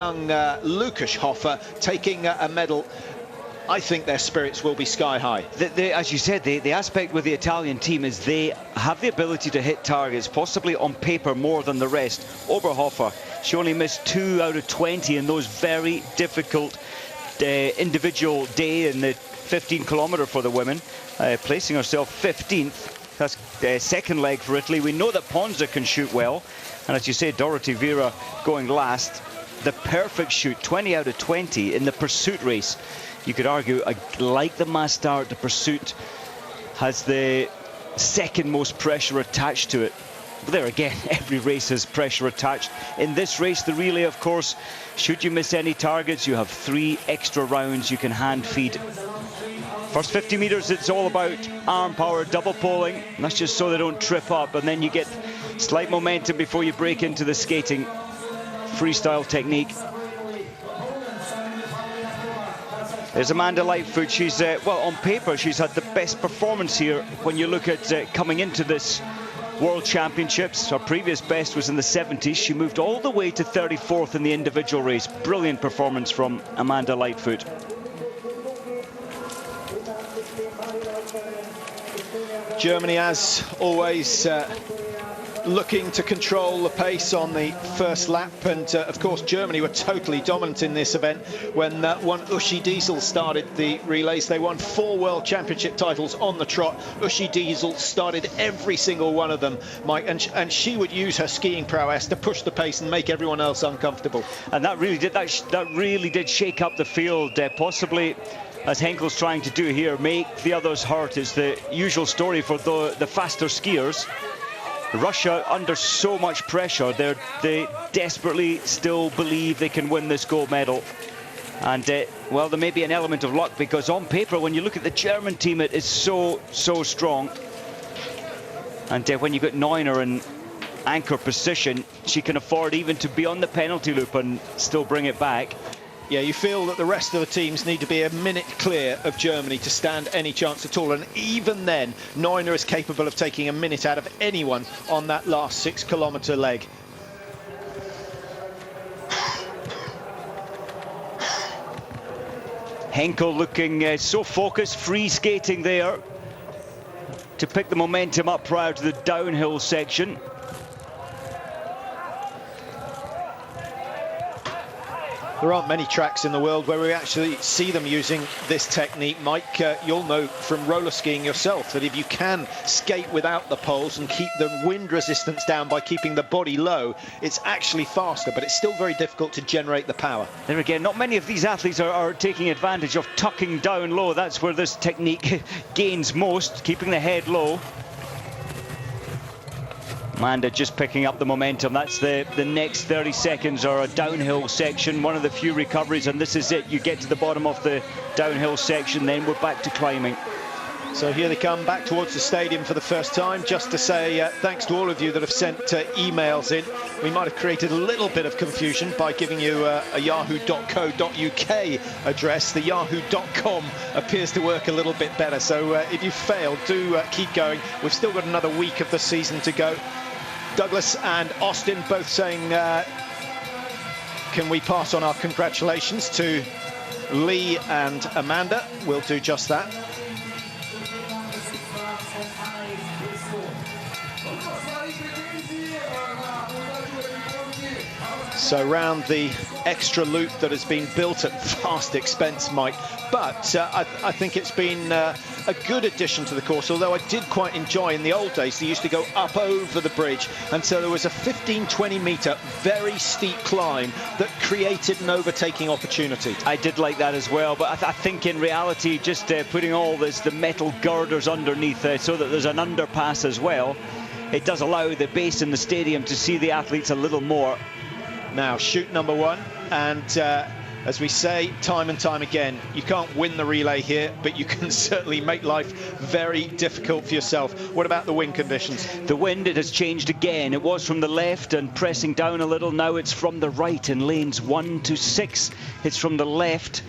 Young Lukas Hofer taking a medal. I think their spirits will be sky high. As you said, the aspect with the Italian team is they have the ability to hit targets, possibly on paper more than the rest. Oberhofer, she only missed 2 out of 20 in those very difficult individual day in the 15-kilometre for the women, placing herself 15th. That's second leg for Italy. We know that Ponza can shoot well, and as you say, Dorothy Vera going last. The perfect shoot, 20 out of 20 in the pursuit race. You could argue, like the mass start, the pursuit has the second most pressure attached to it. But there again, every race has pressure attached. In this race, the relay, of course, should you miss any targets, you have 3 extra rounds you can hand feed. First 50 meters, it's all about arm power, double poling. And that's just so they don't trip up, and then you get slight momentum before you break into the skating. Freestyle technique. There's Amanda Lightfoot. She's, well, on paper, she's had the best performance here when you look at coming into this World Championships. Her previous best was in the 70s. She moved all the way to 34th in the individual race. Brilliant performance from Amanda Lightfoot. Germany, as always, looking to control the pace on the first lap, and of course Germany were totally dominant in this event when one Uschi Diesel started the relays. They won 4 World Championship titles on the trot. Uschi Diesel started every single one of them, Mike, and she would use her skiing prowess to push the pace and make everyone else uncomfortable. And that really did shake up the field, possibly, as Henkel's trying to do here, make the others hurt. Is the usual story for the faster skiers. Russia under so much pressure, they desperately still believe they can win this gold medal. And well, there may be an element of luck, because on paper, when you look at the German team, it is so strong. And when you get Neuner in anchor position, she can afford even to be on the penalty loop and still bring it back. Yeah, you feel that the rest of the teams need to be a minute clear of Germany to stand any chance at all. And even then, Neuner is capable of taking a minute out of anyone on that last 6-kilometre leg. Henkel looking so focused, free skating there to pick the momentum up prior to the downhill section. There aren't many tracks in the world where we actually see them using this technique. Mike, you'll know from roller skiing yourself that if you can skate without the poles and keep the wind resistance down by keeping the body low, it's actually faster, but it's still very difficult to generate the power. There again, not many of these athletes are taking advantage of tucking down low. That's where this technique gains most, keeping the head low. Amanda just picking up the momentum. That's the next 30 seconds are a downhill section, one of the few recoveries, and this is it. You get to the bottom of the downhill section, then we're back to climbing. So here they come back towards the stadium for the first time. Just to say thanks to all of you that have sent emails in. We might have created a little bit of confusion by giving you a yahoo.co.uk address. The yahoo.com appears to work a little bit better. So if you failed, do keep going. We've still got another week of the season to go. Douglas and Austin both saying, can we pass on our congratulations to Lee and Amanda? We'll do just that. So round the extra loop that has been built at vast expense, Mike. But I think it's been a good addition to the course, although I did quite enjoy, in the old days, they used to go up over the bridge. And so there was a 15-20 metre, very steep climb that created an overtaking opportunity. I did like that as well, but I think in reality, just putting all the metal girders underneath so that there's an underpass as well, it does allow the base in the stadium to see the athletes a little more. Now, shoot number 1, and as we say time and time again, you can't win the relay here, but you can certainly make life very difficult for yourself. What about the wind conditions? The wind, it has changed again. It was from the left and pressing down a little. Now it's from the right in lanes 1 to 6. It's from the left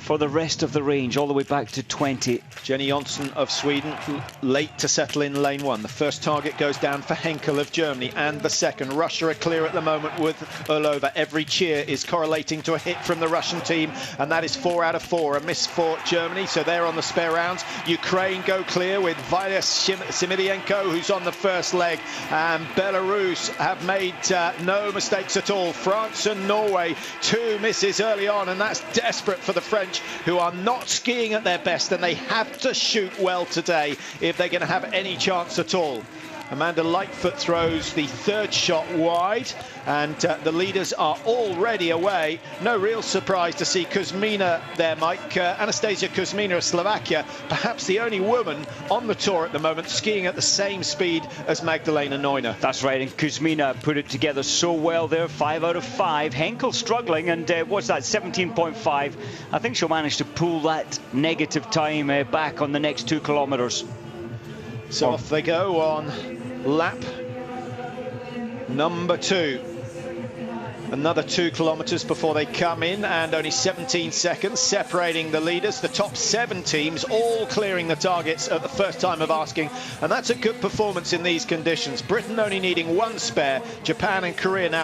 for the rest of the range, all the way back to 20. Jenny Jonsson of Sweden, late to settle in lane 1. The first target goes down for Henkel of Germany, and the second. Russia are clear at the moment with Orlova. Every cheer is correlating to a hit from the Russian team, and that is 4 out of 4. A miss for Germany, so they're on the spare rounds. Ukraine go clear with Valia Similienko, who's on the first leg, and Belarus have made no mistakes at all. France and Norway, 2 misses early on, and that's desperate for the French, who are not skiing at their best, and they have to shoot well today if they're going to have any chance at all. Amanda Lightfoot throws the third shot wide, and the leaders are already away. No real surprise to see Kuzmina there, Mike. Anastasia Kuzmina of Slovakia, perhaps the only woman on the tour at the moment skiing at the same speed as Magdalena Neuner. That's right, and Kuzmina put it together so well there, 5 out of 5. Henkel struggling, and what's that, 17.5. I think she'll manage to pull that negative time back on the next 2 kilometres. So off they go on lap number 2. Another 2 kilometres before they come in, and only 17 seconds separating the leaders. The top 7 teams all clearing the targets at the first time of asking, and that's a good performance in these conditions. Britain only needing 1 spare, Japan and Korea now.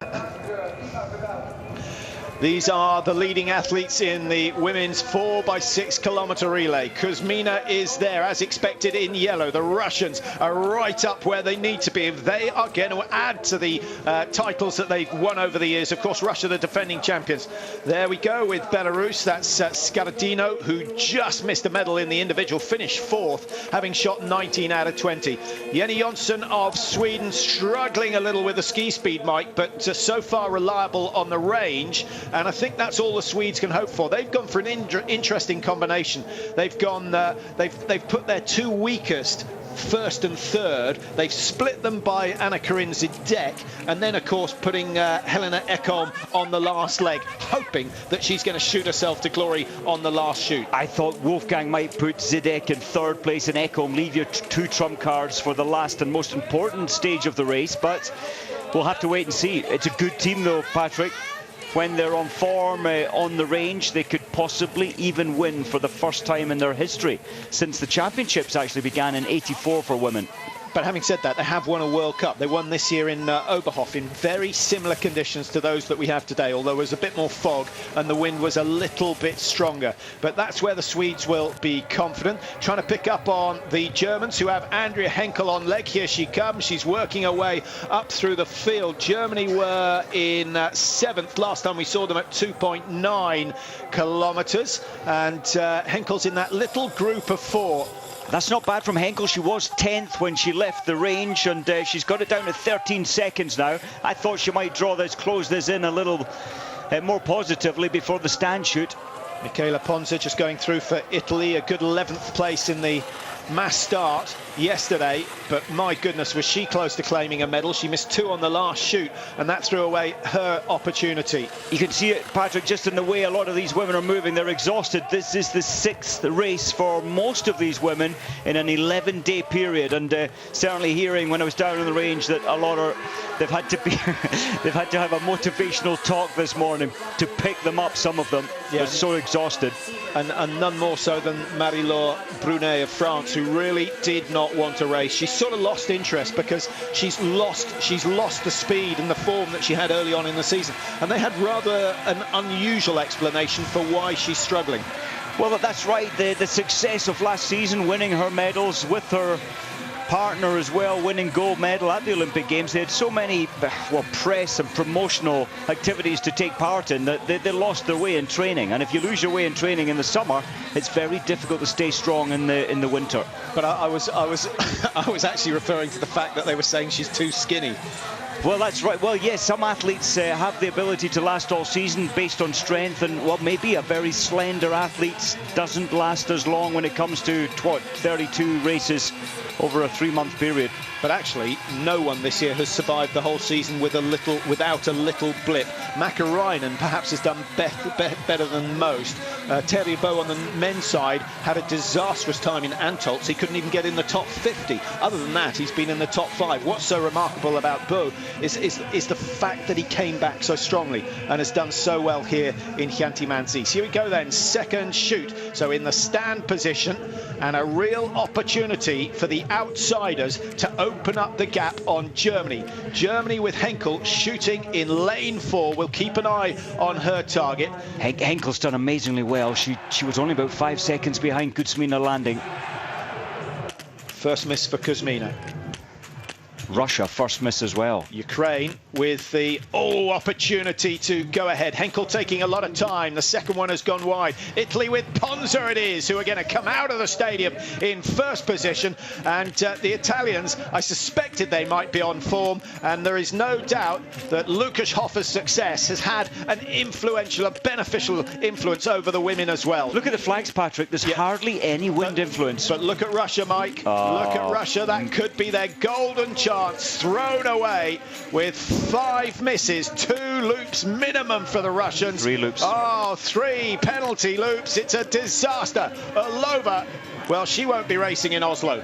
These are the leading athletes in the women's 4x6 kilometre relay. Kuzmina is there, as expected, in yellow. The Russians are right up where they need to be if they are going to add to the titles that they've won over the years. Of course, Russia, the defending champions. There we go with Belarus. That's Skaradino, who just missed a medal in the individual, finished 4th, having shot 19 out of 20. Jenny Jonsson of Sweden struggling a little with the ski speed, Mike, but so far reliable on the range. And I think that's all the Swedes can hope for. They've gone for an interesting combination. They've gone, they've put their 2 weakest, first and third. They've split them by Anna-Karin Zidek, and then of course putting Helena Ekholm on the last leg, hoping that she's going to shoot herself to glory on the last shoot. I thought Wolfgang might put Zidek in 3rd place and Ekholm leave your 2 trump cards for the last and most important stage of the race, but we'll have to wait and see. It's a good team though, Patrick. When they're on form on the range, they could possibly even win for the first time in their history since the championships actually began in '84 for women. But having said that, they have won a World Cup. They won this year in Oberhof in very similar conditions to those that we have today, although there was a bit more fog and the wind was a little bit stronger. But that's where the Swedes will be confident. Trying to pick up on the Germans, who have Andrea Henkel on leg. Here she comes. She's working her way up through the field. Germany were in 7th last time we saw them at 2.9 kilometres. And Henkel's in that little group of 4. That's not bad from Henkel. She was 10th when she left the range, and she's got it down to 13 seconds now. I thought she might close this in a little more positively before the stand shoot. Michela Ponza just going through for Italy, a good 11th place in the mass start yesterday, but my goodness, was she close to claiming a medal. She missed 2 on the last shoot, and that threw away her opportunity. You can see it, Patrick, just in the way a lot of these women are moving. They're exhausted. This is the 6th race for most of these women in an 11-day period, and certainly hearing when I was down on the range that a lot are they've had to have a motivational talk this morning to pick them up. Some of them are so exhausted, and none more so than Marie-Laure Brunet of France, who really did not want to race. She's sort of lost interest because she's lost the speed and the form that she had early on in the season, and they had rather an unusual explanation for why she's struggling. Well, that's right. The success of last season, winning her medals with her partner as well, winning gold medal at the Olympic Games. They had so many press and promotional activities to take part in that they lost their way in training. And if you lose your way in training in the summer, it's very difficult to stay strong in the winter. But I was actually referring to the fact that they were saying she's too skinny. Well, that's right. Well, yes, some athletes have the ability to last all season based on strength, and maybe a very slender athlete doesn't last as long when it comes to 32 races over a 3-month period. But actually, no one this year has survived the whole season without a little blip. Makarainen perhaps has done better than most. Terry Bow on the men's side had a disastrous time in Antolz. He couldn't even get in the top 50. Other than that, he's been in the top 5. What's so remarkable about Bow is the fact that he came back so strongly and has done so well here in Khanty-Mansijsk. Here we go then, second shoot. So in the stand position, and a real opportunity for the outsiders to open up the gap on Germany. Germany with Henkel shooting in lane 4. We'll keep an eye on her target. Henkel's done amazingly well. She was only about 5 seconds behind Kuzmina landing. First miss for Kuzmina. Russia first miss as well. Ukraine with the opportunity to go ahead. Henkel taking a lot of time. The second one has gone wide. Italy with Ponza it is, who are going to come out of the stadium in first position. And the Italians, I suspected they might be on form. And there is no doubt that Lukas Hoffer's success has had an influential, a beneficial influence over the women as well. Look at the flags, Patrick. There's hardly any wind influence. But look at Russia, Mike. Look at Russia. That could be their golden chance. Thrown away with 5 misses, 2 loops minimum for the Russians. 3 loops. 3 penalty loops. It's a disaster. Alova, well, she won't be racing in Oslo.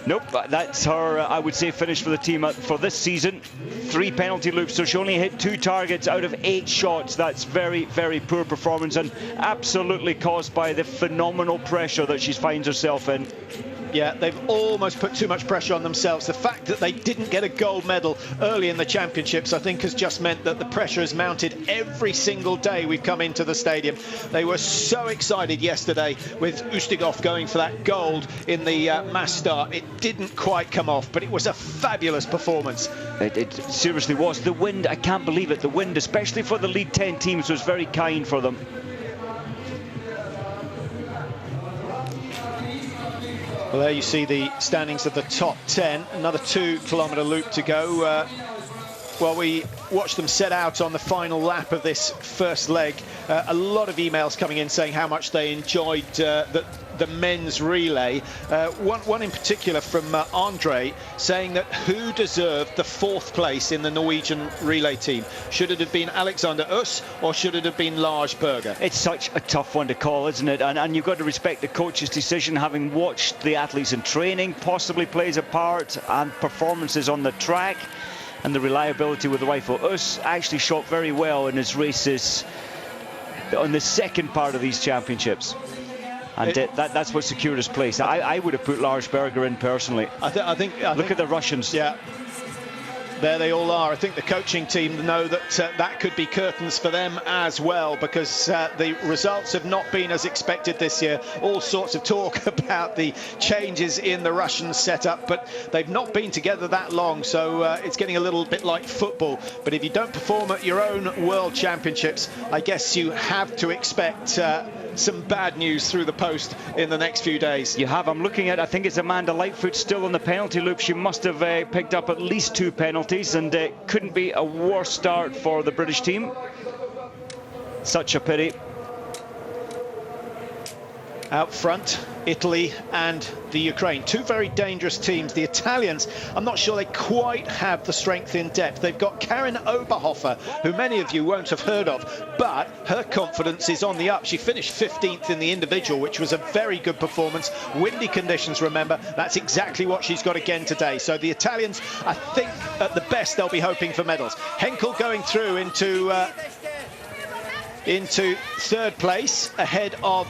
Nope, that's her, I would say, finish for the team for this season. 3 penalty loops, so she only hit 2 targets out of 8 shots. That's very, very poor performance, and absolutely caused by the phenomenal pressure that she finds herself in. Yeah, they've almost put too much pressure on themselves. The fact that they didn't get a gold medal early in the championships, I think, has just meant that the pressure has mounted every single day we've come into the stadium. They were so excited yesterday with Ustigov going for that gold in the mass start. It didn't quite come off, but it was a fabulous performance. It seriously was. The wind, I can't believe it. The wind, especially for the lead 10 teams, was very kind for them. Well, there you see the standings of the top 10. Another 2-kilometre loop to go. Well, we watched them set out on the final lap of this first leg. A lot of emails coming in saying how much they enjoyed the men's relay. One in particular from Andre saying that who deserved the 4th place in the Norwegian relay team? Should it have been Alexander Uss or should it have been Lars Berger? It's such a tough one to call, isn't it? And you've got to respect the coach's decision. Having watched the athletes in training possibly plays a part, and performances on the track and the reliability with the rifle. Uss actually shot very well in his races on the second part of these championships. And that's what secured his place. I would have put Lars Berger in personally. I think look at the Russians. Yeah, there they all are. I think the coaching team know that that could be curtains for them as well, because the results have not been as expected this year. All sorts of talk about the changes in the Russian setup, but they've not been together that long, so it's getting a little bit like football. But if you don't perform at your own World Championships, I guess you have to expect some bad news through the post in the next few days. You have. I'm looking at, I think it's Amanda Lightfoot still on the penalty loop. She must have picked up at least 2 penalties, and it couldn't be a worse start for the British team. Such a pity. Out front, Italy and the Ukraine. 2 very dangerous teams. The Italians, I'm not sure they quite have the strength in depth. They've got Karin Oberhofer, who many of you won't have heard of, but her confidence is on the up. She finished 15th in the individual, which was a very good performance. Windy conditions, remember, that's exactly what she's got again today. So the Italians, I think at the best, they'll be hoping for medals. Henkel going through into 3rd place ahead of